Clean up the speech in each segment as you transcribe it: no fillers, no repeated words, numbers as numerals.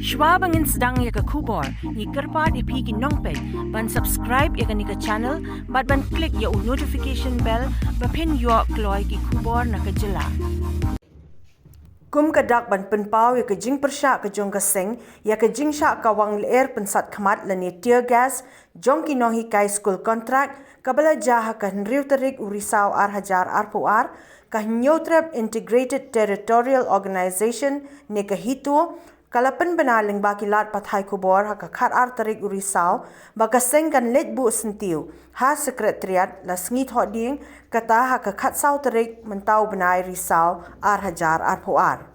Shwa bangin sedang ya ke kubor, ni kerpa di pigi nongpet, ban subscribe ya ke ni ke channel, ban klik ya notification bell, pin yo kloy ki kubor na ke jela. Kum kadak ban penpau ya ke jing persya ke jong keseng, ya ke jing syak kawang leer pensat kemat lani tear gas, jong ki nohi kai school contract, kabala jaha ke henriu terik urisau hajar arpuar, ke Nyotrap Integrated Territorial Organization ne ke hitu, kalapan benaling baki lat pathai kubor ha ke khat ar terik urisau, baka sengkan let bu sentiu, ha sekretariat la sengit hoding, kata ha ke khat sau terik mentau benai risau hajar arpuar.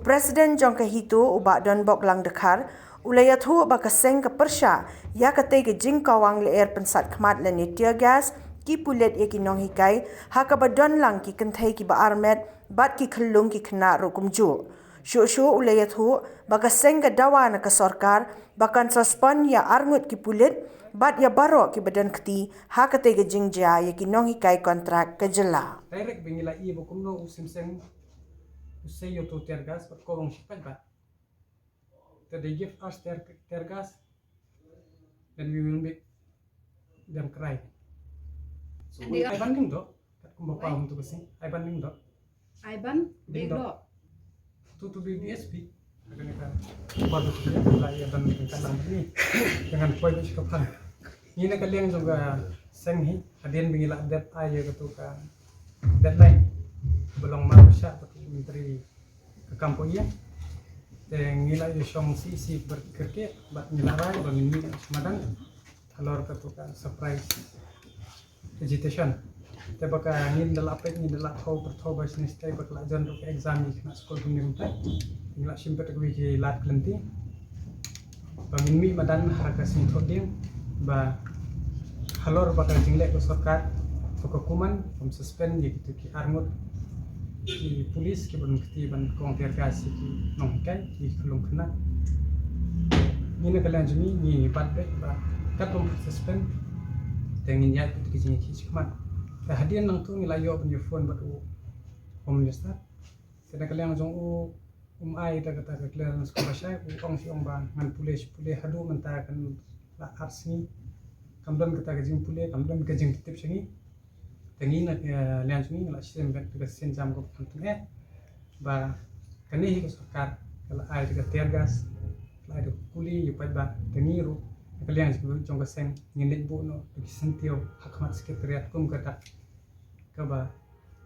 Presiden jong ke hitu ubak don bok lang dekar, ulayat hu baka seng ke persya, ya kate ke jing kawang leer pensat kemat lani tear gas, ki pulet ya ki nong hikai, ha ka badon lang ki kentai ki ba armet, bat ki kelung ki kena rukum ju. Syuk-syuk ulayat hu, baka seng ke dawa na ke sorkar, bakan suspend ya arngut ki pulet, bat ya barok ki badan keti, ha kate ke jing ja ya ki nong hikai kontrak ke jela. Direct bingila i bokum no usim usay yo to tear gas but ko bang shipat ba. So they give us tear gas, then we will make them cry. So I banding do, kat kumbawa untuk kasi. I banding do. Iban ding do. To BBSP. Akan kita baru kita lagi dan kita lang ni dengan poin itu kapal. Ini nak kalian juga senghi hadian bingila update aja gitu kan deadline belum masya atau menteri ke kampung ya. Dan ngila yung sisi berkerja, bat ngilaray bangin ni semadang halor ketukan surprise vegetation. Tapi baka ngin dala apek ngin dala thau berthau bisnis tay bakla jan ro exam ni kena school dunia tay. Ngila simpet ko ki lat klenti. Bangin mi madan harga sin thoding ba halor baka jingle ko sarkar kuman suspend gitu ki armut ki polis ki ban kiti ban kong tear gas ki nong kai ki kelung kena ni na kalian jemi ni bat bet ba kat bom suspend tengin ya ki jing ki sikman ta hadian nang tu ni layo ban your phone bat home minister sedang kalian jong ai ta kata clearance ko basai ong si ong ban ngan polis hadu menta kan la arsni kamdan kata ka jing pule kamdan ka jing tip sangi tengi na lian sini la sistem ka sen jam ko pantung ba kani hi ko sarkar kala ai ka tear gas la do kuli yu pa ba tengi ru kalian jong ka sen ngin bu no ki sentio hakmat sekretariat kum kata ka ba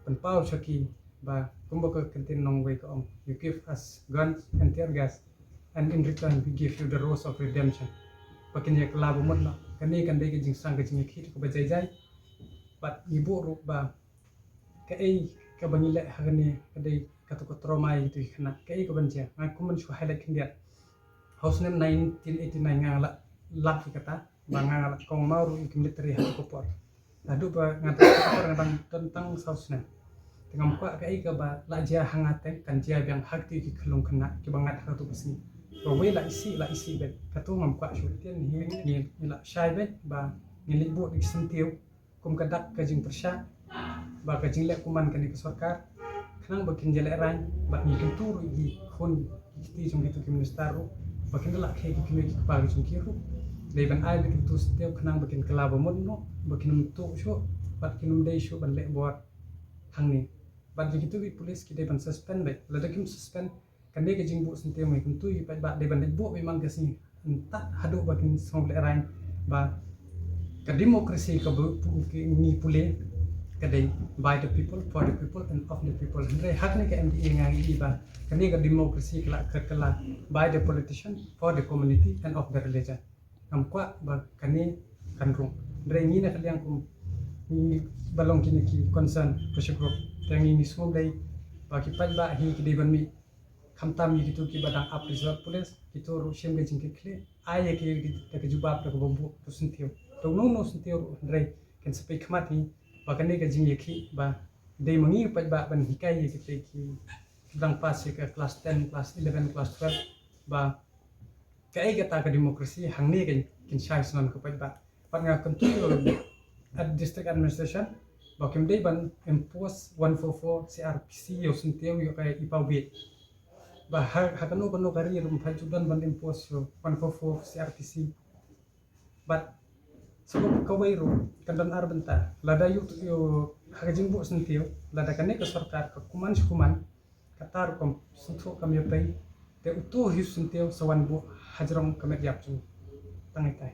penpau chaki ba kum ba ka kentin nong we ka om you give us guns and tear gas and in return we give you the rose of redemption pakin ya kala bu mot no kani kan dei ka jing sang ka jing ki ko ba jai jai but ibu ru ba kai ka banile hagani kadai katu trauma itu kena kai ka banja aku men shu highlight kindia house name 1989 ngala lak kata bangala kong mauru military ha ko por adu ba ngata ko bang tentang house name tengam ko kai ka ba la ja hangate kan ja yang hakti ki khlung kena ki bangat ha tu pasni so we la isi be katu ngam ko shu tian ni la shai be ba ngilik bu di sentiu kum kadak ka jing persya ba ka jing le kuman kan di sarkar kanang bakin jele ran ba ni kan turu gi khon ti jong gitu ki minister ru bakin la khe ki ki pa gi jong ki ru dei ban ai bi tu steu kanang bakin kala ba mon no bakin tu sho bakin dei sho ban le bor hang ni ba gi gitu bi police ki dei ban suspend be la da kim suspend kan dei ka jing bu senteu mai kan tu ba ba dei ban dei bu memang ka sini entak hadu bakin song le ran ba ka demokrasi ka ni pule kadai by the people for the people and of the people andre hak ni ka MDA ngai ba kani ka demokrasi kala by the politician for the community and of the religion am kwa ba kani kanrung andre ni na kaliang kum ni balong kini ki concern pressure group tangi ni semua dai ba ki pat ba hi ki dei ban mi khamtam ni gitu ki badang up reserve police gitu ru shem ge jing ki kle ai ki ta ke jubab ta ko bombu to sentio to no sentio andre kan speak mati bahkan ni ka jing yaki ba dei mangi pa ba ban hikai ye ki dang pas ke kelas 10 kelas 11 kelas 12 ba kai kata ka demokrasi hang ni kin shai sunan ko pa ba pat nga kentu at district administration ba kim dei ban impose 144 CRPC yo sentio yo kai ipau be hakano kono kari rum fajudan ban impos yo pan ko fo CRTC but sebab kawai ro kandan ar benta lada yu yo hagajing bu sentio lada kane ke sarkar ke kuman katar kom sentro kami pai te utuh yu sentio sawan bu hajrong kami diap chu tangitai